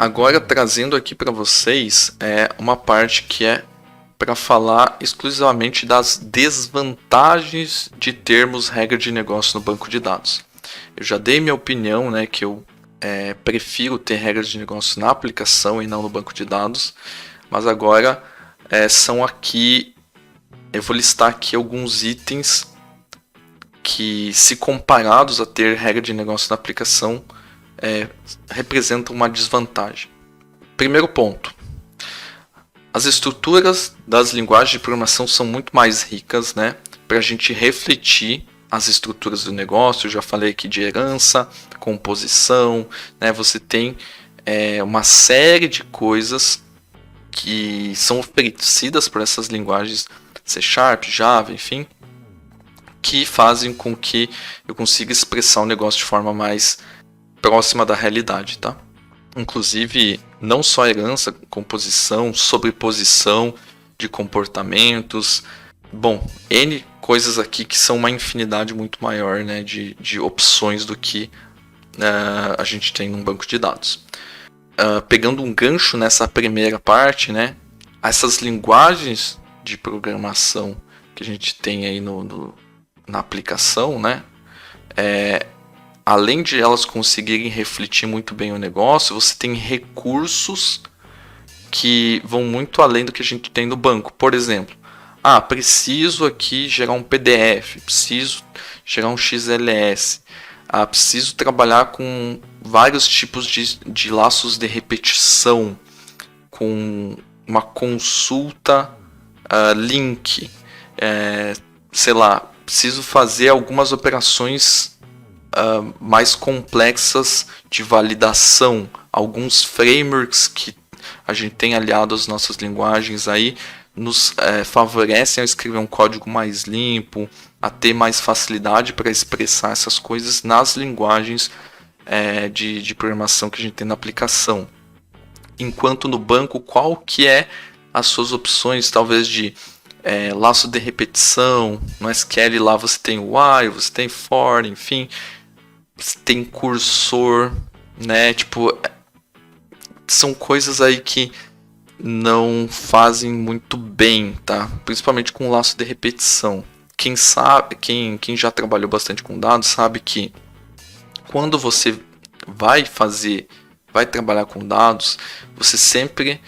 Agora trazendo aqui para vocês uma parte que é para falar exclusivamente das desvantagens de termos regra de negócio no banco de dados. Eu já dei minha opinião, né, que eu prefiro ter regras de negócio na aplicação e não no banco de dados, mas agora são aqui, eu vou listar aqui alguns itens que, se comparados a ter regra de negócio na aplicação, representam uma desvantagem. Primeiro ponto: as estruturas das linguagens de programação são muito mais ricas, né, para a gente refletir as estruturas do negócio. Eu já falei aqui de herança, composição, né, você tem uma série de coisas que são oferecidas por essas linguagens C#, Java, enfim, que fazem com que eu consiga expressar o negócio de forma mais próxima da realidade, tá? Inclusive, não só herança, composição, sobreposição de comportamentos. Bom, N coisas aqui que são uma infinidade muito maior, né, de opções do que a gente tem num banco de dados. Pegando um gancho nessa primeira parte, né, essas linguagens de programação que a gente tem aí na aplicação, né, além de elas conseguirem refletir muito bem o negócio, você tem recursos que vão muito além do que a gente tem no banco. Por exemplo, preciso aqui gerar um PDF, preciso gerar um XLS, preciso trabalhar com vários tipos de laços de repetição, com uma consulta link, sei lá, preciso fazer algumas operações mais complexas de validação. Alguns frameworks que a gente tem aliado às nossas linguagens aí nos favorecem a escrever um código mais limpo, a ter mais facilidade para expressar essas coisas nas linguagens de programação que a gente tem na aplicação. Enquanto no banco, qual que é as suas opções, talvez de laço de repetição? No SQL lá você tem while, você tem for, enfim, você tem cursor, né? Tipo, são coisas aí que não fazem muito bem, tá? Principalmente com laço de repetição. Quem sabe, quem já trabalhou bastante com dados sabe que quando você vai trabalhar com dados, você sempre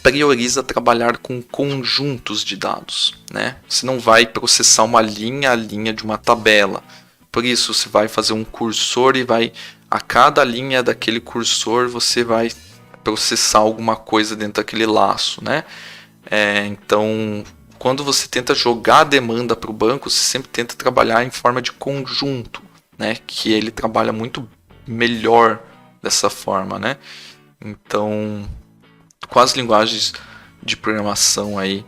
prioriza trabalhar com conjuntos de dados, né? Você não vai processar uma linha a linha de uma tabela. Por isso, você vai fazer um cursor e a cada linha daquele cursor você vai processar alguma coisa dentro daquele laço, né? Então, quando você tenta jogar a demanda para o banco, você sempre tenta trabalhar em forma de conjunto, né? Que ele trabalha muito melhor dessa forma, né? Então, com as linguagens de programação aí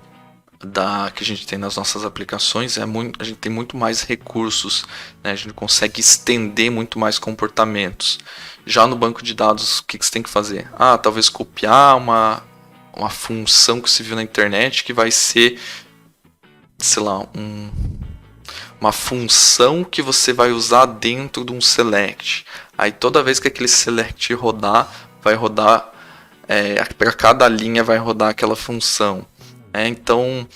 que a gente tem nas nossas aplicações, a gente tem muito mais recursos, né? A gente consegue estender muito mais comportamentos. Já no banco de dados, o que você tem que fazer? Talvez copiar uma função que se viu na internet, que vai ser, sei lá, uma função que você vai usar dentro de um select. Aí toda vez que aquele select rodar, vai rodar, para cada linha vai rodar aquela função. Então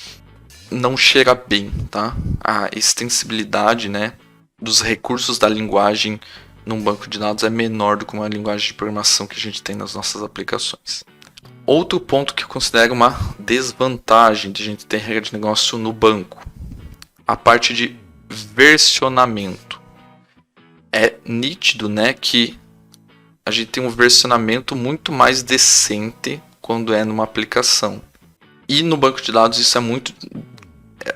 não chega bem, tá? A extensibilidade, né, dos recursos da linguagem num banco de dados é menor do que uma linguagem de programação que a gente tem nas nossas aplicações. Outro ponto que eu considero uma desvantagem de a gente ter regra de negócio no banco: a parte de versionamento. É nítido, né, que a gente tem um versionamento muito mais decente quando é numa aplicação. E no banco de dados isso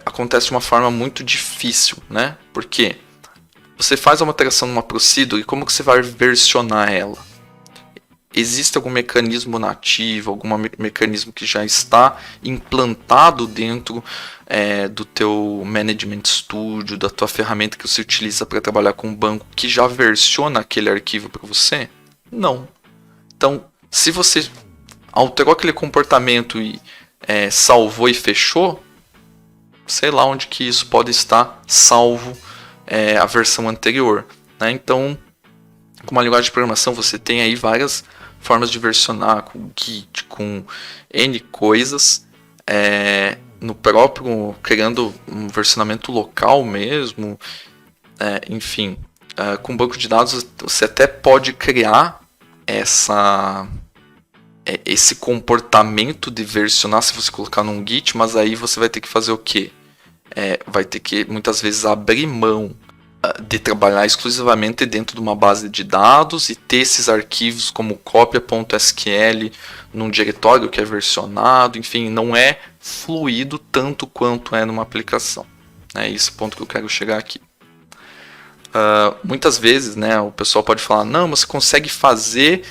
acontece de uma forma muito difícil, né? Porque você faz uma alteração numa procedure, e como que você vai versionar ela? Existe algum mecanismo nativo, algum mecanismo que já está implantado dentro do teu Management Studio, da tua ferramenta que você utiliza para trabalhar com o banco, que já versiona aquele arquivo para você? Não. Então, se você alterou aquele comportamento e salvou e fechou, sei lá onde que isso pode estar salvo a versão anterior, né? Então, com uma linguagem de programação, você tem aí várias formas de versionar, com Git, com N coisas, no próprio, criando um versionamento local mesmo, enfim. Com banco de dados você até pode criar esse comportamento de versionar se você colocar num Git, mas aí você vai ter que fazer o quê? Vai ter que muitas vezes abrir mão de trabalhar exclusivamente dentro de uma base de dados e ter esses arquivos como cópia.sql num diretório que é versionado, enfim, não é fluido tanto quanto é numa aplicação. É esse ponto que eu quero chegar aqui. Muitas vezes, né, o pessoal pode falar, não, mas você consegue fazer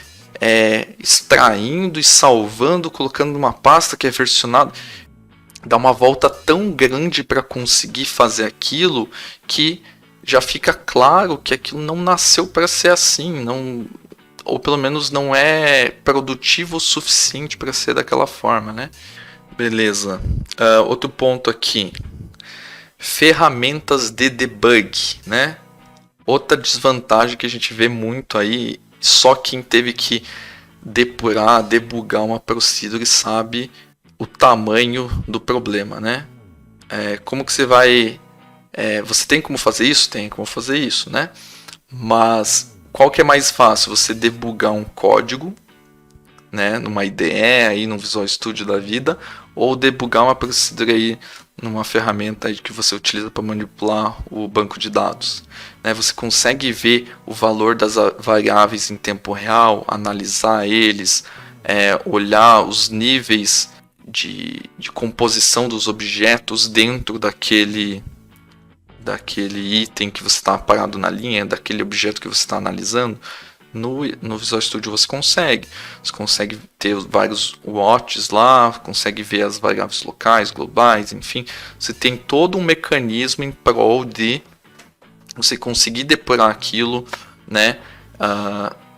extraindo e salvando, colocando numa pasta que é versionado. Dá uma volta tão grande para conseguir fazer aquilo que já fica claro que aquilo não nasceu para ser assim, não, ou pelo menos não é produtivo o suficiente para ser daquela forma, né? Beleza. Outro ponto aqui. Ferramentas de debug, né? Outra desvantagem que a gente vê muito aí, só quem teve que depurar, debugar uma procedure sabe o tamanho do problema, né? Como que você vai... você tem como fazer isso? Tem como fazer isso, né? Mas qual que é mais fácil? Você debugar um código, né, numa IDE, aí, no Visual Studio da vida, ou debugar uma procedure aí numa ferramenta aí que você utiliza para manipular o banco de dados. Né? Você consegue ver o valor das variáveis em tempo real, analisar eles, olhar os níveis de composição dos objetos dentro daquele item que você está parado na linha, daquele objeto que você está analisando. No Visual Studio você consegue ter vários watches lá, consegue ver as variáveis locais, globais, enfim. Você tem todo um mecanismo em prol de você conseguir depurar aquilo, né?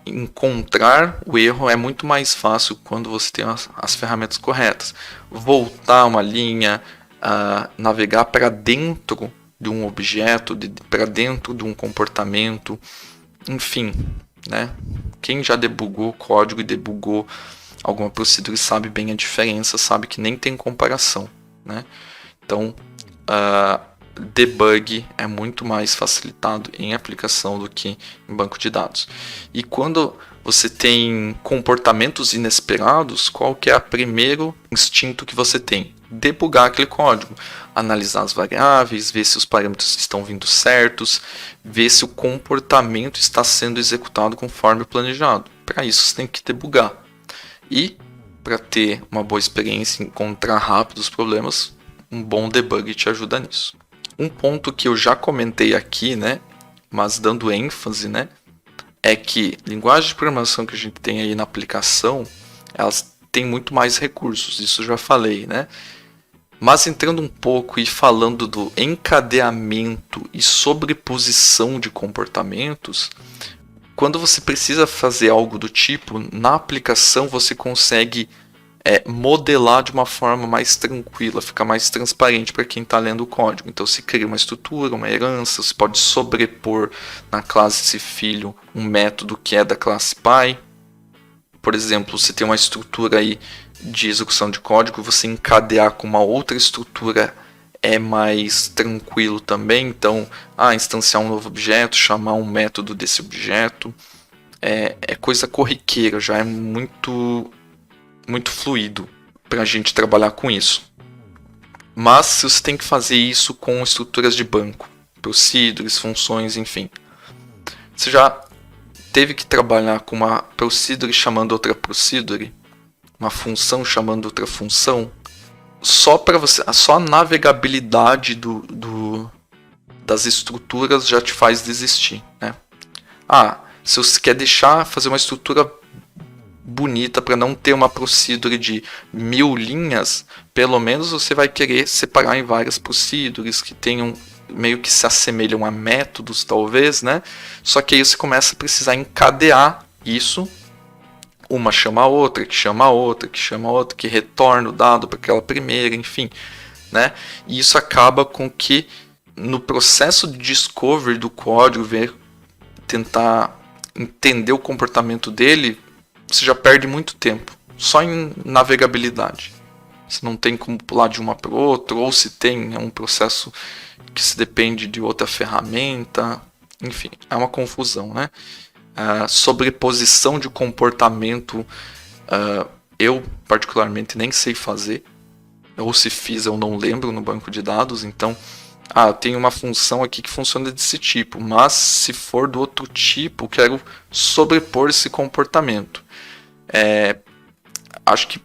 Encontrar o erro é muito mais fácil quando você tem as ferramentas corretas. Voltar uma linha, navegar para dentro de um objeto, para dentro de um comportamento, enfim, né? Quem já debugou código e debugou alguma procedure sabe bem a diferença, sabe que nem tem comparação, né? Então, debug é muito mais facilitado em aplicação do que em banco de dados. E quando você tem comportamentos inesperados, qual que é o primeiro instinto que você tem? Debugar aquele código, analisar as variáveis, ver se os parâmetros estão vindo certos, ver se o comportamento está sendo executado conforme planejado. Para isso você tem que debugar. E para ter uma boa experiência, encontrar rápido os problemas, um bom debug te ajuda nisso. Um ponto que eu já comentei aqui, né, mas dando ênfase, né, é que linguagem de programação que a gente tem aí na aplicação, elas têm muito mais recursos, isso eu já falei, né? Mas entrando um pouco e falando do encadeamento e sobreposição de comportamentos, quando você precisa fazer algo do tipo, na aplicação você consegue modelar de uma forma mais tranquila, ficar mais transparente para quem está lendo o código. Então você cria uma estrutura, uma herança, você pode sobrepor na classe filho um método que é da classe pai. Por exemplo, você tem uma estrutura aí de execução de código, você encadear com uma outra estrutura é mais tranquilo também. Então, instanciar um novo objeto, chamar um método desse objeto, é coisa corriqueira, já é muito fluido para a gente trabalhar com isso. Mas se você tem que fazer isso com estruturas de banco, procedures, funções, enfim, você já teve que trabalhar com uma procedure chamando outra procedure, uma função chamando outra função, só a navegabilidade das estruturas já te faz desistir, né? Se você quer fazer uma estrutura bonita para não ter uma procedure de 1000 linhas, pelo menos você vai querer separar em várias procedures que tenham meio que se assemelham a métodos, talvez, né? Só que aí você começa a precisar encadear isso, uma chama a outra, que chama a outra, que chama a outra, que retorna o dado para aquela primeira, enfim, né? E isso acaba com que no processo de discovery do código, tentar entender o comportamento dele, você já perde muito tempo só em navegabilidade. Você não tem como pular de uma para outra, ou se tem, é um processo que se depende de outra ferramenta. Enfim, é uma confusão, né? Sobreposição de comportamento, eu particularmente nem sei fazer, ou se fiz eu não lembro no banco de dados. Então, tem uma função aqui que funciona desse tipo, mas se for do outro tipo, quero sobrepor esse comportamento. Acho que,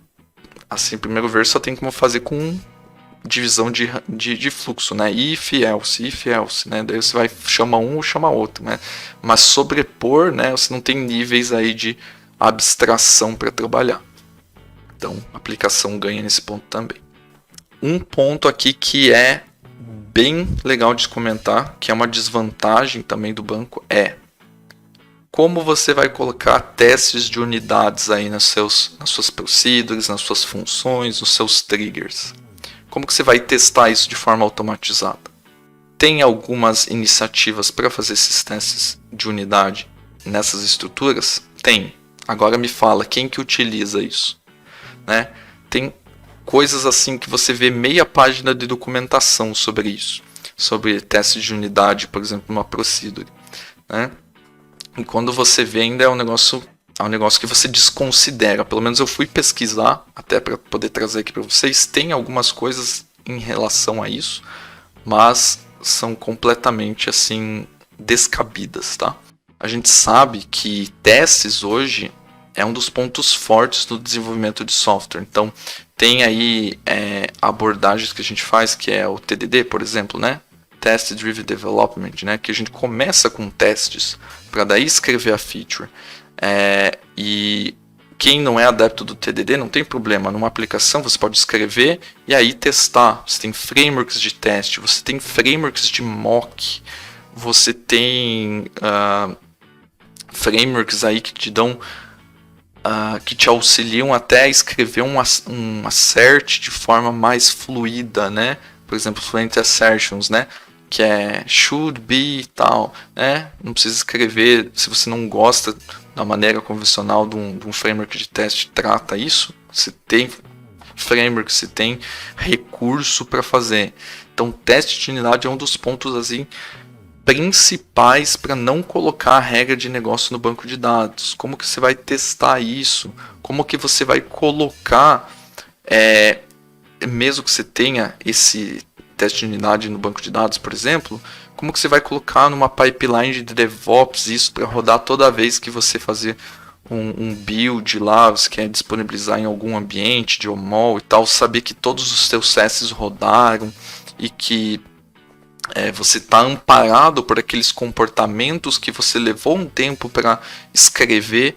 assim, primeiro ver só tem como fazer com divisão de fluxo, né? If, else, né? Daí você vai chama um ou chama outro, né? Mas sobrepor, né? Você não tem níveis aí de abstração para trabalhar. Então, a aplicação ganha nesse ponto também. Um ponto aqui que é bem legal de comentar, que é uma desvantagem também do banco, é como você vai colocar testes de unidades aí nas suas procedures, nas suas funções, nos seus triggers. Como que você vai testar isso de forma automatizada? Tem algumas iniciativas para fazer esses testes de unidade nessas estruturas? Tem. Agora me fala, quem que utiliza isso? Né? Tem coisas assim que você vê meia página de documentação sobre isso. Sobre teste de unidade, por exemplo, numa procedure. Né? E quando você vê ainda é um negócio que você desconsidera. Pelo menos eu fui pesquisar, até para poder trazer aqui para vocês. Tem algumas coisas em relação a isso, mas são completamente assim descabidas, tá? A gente sabe que testes hoje é um dos pontos fortes do desenvolvimento de software. Então, tem aí abordagens que a gente faz, que é o TDD, por exemplo, né? Test Driven Development, né? Que a gente começa com testes para daí escrever a feature. E quem não é adepto do TDD não tem problema. Numa aplicação você pode escrever e aí testar. Você tem frameworks de teste, você tem frameworks de mock, você tem frameworks aí que te dão, que te auxiliam até a escrever um assert de forma mais fluida, né? Por exemplo, Fluent Assertions, né? Que é should be e tal, né? Não precisa escrever se você não gosta da maneira convencional de um framework de teste trata isso. Você tem framework, você tem recurso para fazer. Então, teste de unidade é um dos pontos assim principais para não colocar a regra de negócio no banco de dados. Como que você vai testar isso? Como que você vai colocar, mesmo que você tenha esse teste de unidade no banco de dados, por exemplo, como que você vai colocar numa pipeline de DevOps isso para rodar toda vez que você fazer um build lá, você quer disponibilizar em algum ambiente de OMOL e tal, saber que todos os seus tests rodaram e que você está amparado por aqueles comportamentos que você levou um tempo para escrever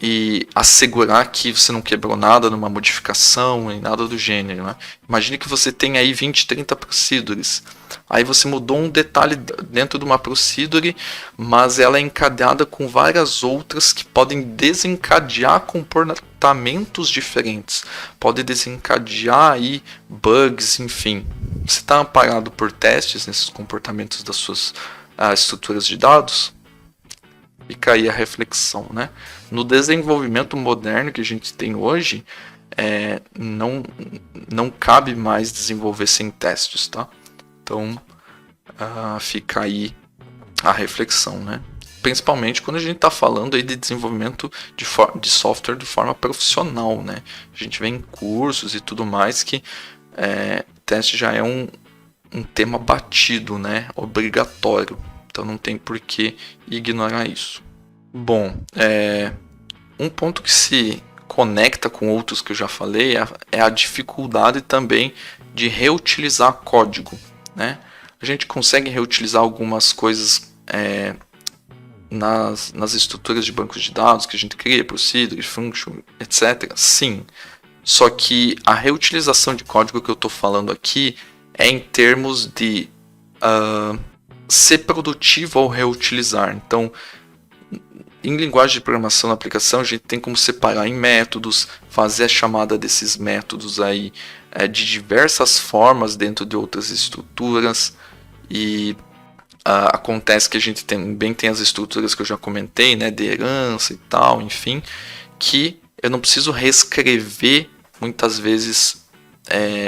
e assegurar que você não quebrou nada numa modificação e nada do gênero, né? Imagine que você tem aí 20, 30 procedures. Aí você mudou um detalhe dentro de uma procedure, mas ela é encadeada com várias outras que podem desencadear comportamentos diferentes. Pode desencadear aí bugs, enfim. Você está amparado por testes nesses comportamentos das suas estruturas de dados? Fica aí a reflexão, né? No desenvolvimento moderno que a gente tem hoje, não cabe mais desenvolver sem testes, tá? Então, fica aí a reflexão, né? Principalmente quando a gente está falando aí de desenvolvimento de software de forma profissional, né? A gente vê em cursos e tudo mais que teste já é um tema batido, né? Obrigatório. Então não tem por que ignorar isso. Bom, um ponto que se conecta com outros que eu já falei é a dificuldade também de reutilizar código, né? A gente consegue reutilizar algumas coisas nas estruturas de bancos de dados que a gente cria, procedure, function, etc. Sim, só que a reutilização de código que eu estou falando aqui é em termos de ser produtivo ao reutilizar. Então, em linguagem de programação na aplicação, a gente tem como separar em métodos, fazer a chamada desses métodos aí de diversas formas dentro de outras estruturas. E acontece que a gente também tem as estruturas que eu já comentei, né, de herança e tal, enfim, que eu não preciso reescrever muitas vezes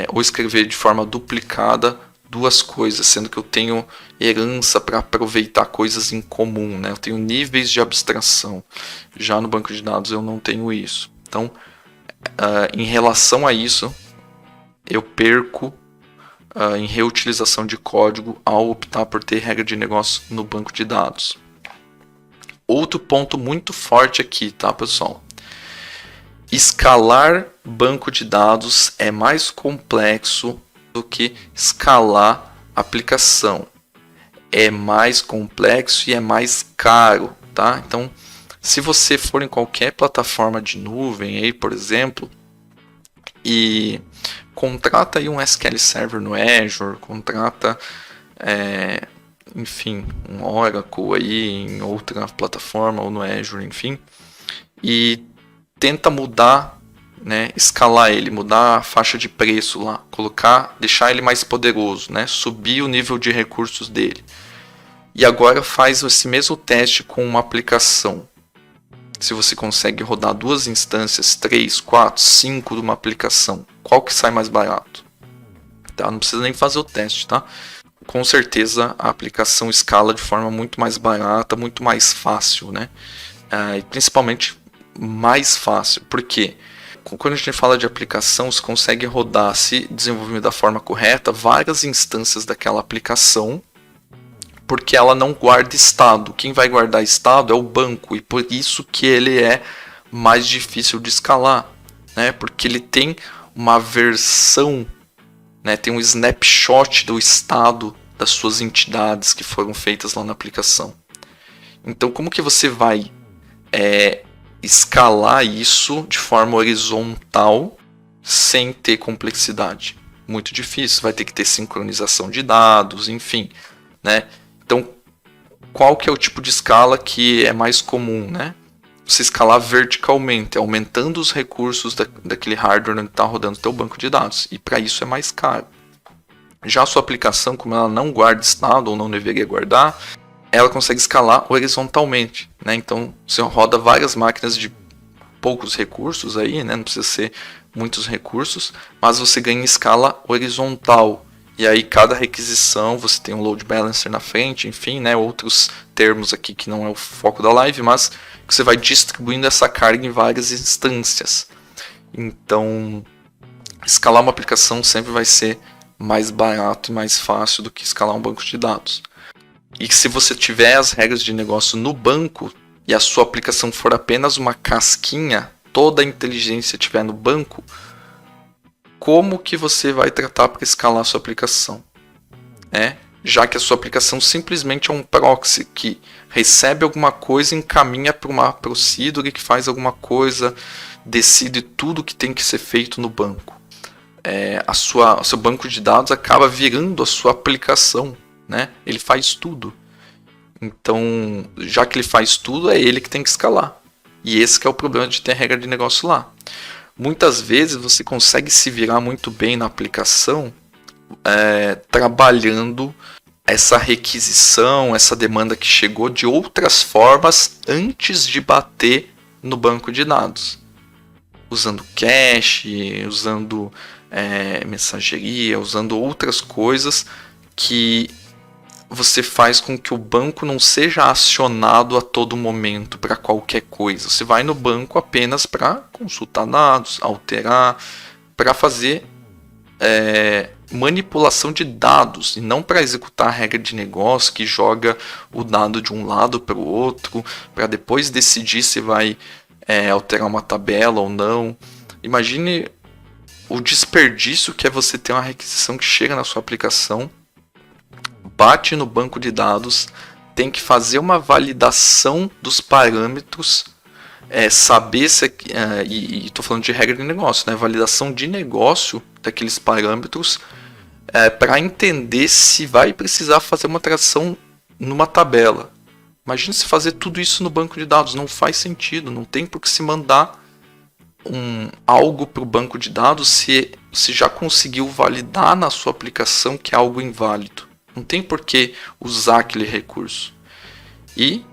ou escrever de forma duplicada duas coisas, sendo que eu tenho herança para aproveitar coisas em comum, né? Eu tenho níveis de abstração. Já no banco de dados eu não tenho isso. Então, em relação a isso, eu perco em reutilização de código ao optar por ter regra de negócio no banco de dados. Outro ponto muito forte aqui, tá, pessoal? Escalar banco de dados é mais complexo do que escalar aplicação. É mais complexo e é mais caro, tá? Então, se você for em qualquer plataforma de nuvem, aí, por exemplo, e contrata aí um SQL Server no Azure, contrata, enfim, um Oracle aí em outra plataforma ou no Azure, enfim, e tenta mudar, né, escalar ele, mudar a faixa de preço lá, deixar ele mais poderoso, né, subir o nível de recursos dele. E agora faz esse mesmo teste com uma aplicação. Se você consegue rodar 2 instâncias, 3, 4, 5 de uma aplicação, qual que sai mais barato? Tá? Não precisa nem fazer o teste, tá? Com certeza a aplicação escala de forma muito mais barata, muito mais fácil, né? E principalmente mais fácil. Por quê? Quando a gente fala de aplicação, você consegue rodar, se desenvolver da forma correta, várias instâncias daquela aplicação, porque ela não guarda estado. Quem vai guardar estado é o banco, e por isso que ele é mais difícil de escalar, né? Porque ele tem uma versão, né? Tem um snapshot do estado das suas entidades que foram feitas lá na aplicação. Então, como que você vai escalar isso de forma horizontal sem ter complexidade? Muito difícil, vai ter que ter sincronização de dados, enfim, né? Então, qual que é o tipo de escala que é mais comum, né? Você escalar verticalmente, aumentando os recursos daquele hardware onde está rodando o teu banco de dados, e para isso é mais caro. Já a sua aplicação, como ela não guarda estado ou não deveria guardar, ela consegue escalar horizontalmente, né? Então você roda várias máquinas de poucos recursos aí, né? Não precisa ser muitos recursos, mas você ganha em escala horizontal. E aí cada requisição você tem um load balancer na frente, enfim, né? Outros termos aqui que não é o foco da live, mas que você vai distribuindo essa carga em várias instâncias. Então, escalar uma aplicação sempre vai ser mais barato e mais fácil do que escalar um banco de dados. E se você tiver as regras de negócio no banco e a sua aplicação for apenas uma casquinha, toda a inteligência estiver no banco, como que você vai tratar para escalar a sua aplicação? Já que a sua aplicação simplesmente é um proxy que recebe alguma coisa e encaminha para uma procedure que faz alguma coisa, decide tudo que tem que ser feito no banco. O seu banco de dados acaba virando a sua aplicação, né? Ele faz tudo. Então, já que ele faz tudo, é ele que tem que escalar. E esse que é o problema de ter regra de negócio lá. Muitas vezes você consegue se virar muito bem na aplicação trabalhando essa requisição, essa demanda que chegou de outras formas antes de bater no banco de dados. Usando cache, usando mensageria, usando outras coisas que você faz com que o banco não seja acionado a todo momento para qualquer coisa. Você vai no banco apenas para consultar dados, alterar, para fazer manipulação de dados e não para executar a regra de negócio que joga o dado de um lado para o outro, para depois decidir se vai alterar uma tabela ou não. Imagine o desperdício que é você ter uma requisição que chega na sua aplicação, bate no banco de dados, tem que fazer uma validação dos parâmetros, saber se e estou falando de regra de negócio, né? Validação de negócio daqueles parâmetros para entender se vai precisar fazer uma tradução numa tabela. Imagina se fazer tudo isso no banco de dados, não faz sentido, não tem por que se mandar algo para o banco de dados se já conseguiu validar na sua aplicação que é algo inválido. Não tem por que usar aquele recurso. E,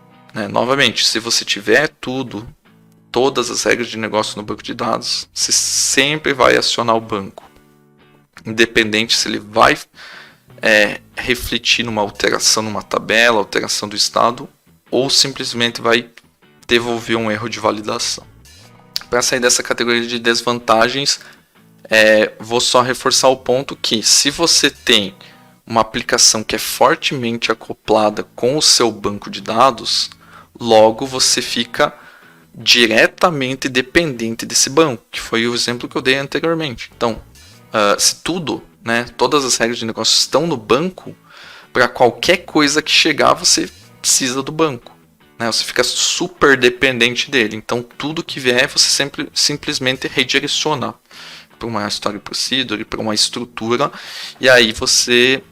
novamente, se você tiver todas as regras de negócio no banco de dados, você sempre vai acionar o banco. Independente se ele vai refletir numa alteração numa tabela, alteração do estado, ou simplesmente vai devolver um erro de validação. Para sair dessa categoria de desvantagens, vou só reforçar o ponto que se você tem uma aplicação que é fortemente acoplada com o seu banco de dados, logo você fica diretamente dependente desse banco, que foi o exemplo que eu dei anteriormente. Então, se tudo, todas as regras de negócio estão no banco, para qualquer coisa que chegar, você precisa do banco. Você fica super dependente dele. Então, tudo que vier, você simplesmente redireciona para uma story procedure, para uma estrutura, e aí você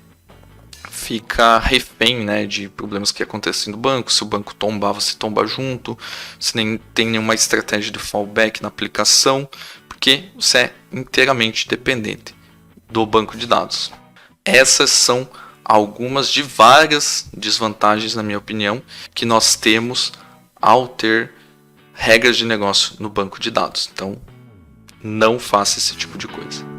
fica refém de problemas que acontecem no banco. Se o banco tombar, você tomba junto. Você nem tem nenhuma estratégia de fallback na aplicação, porque você é inteiramente dependente do banco de dados. Essas são algumas de várias desvantagens, na minha opinião, que nós temos ao ter regras de negócio no banco de dados. Então, não faça esse tipo de coisa.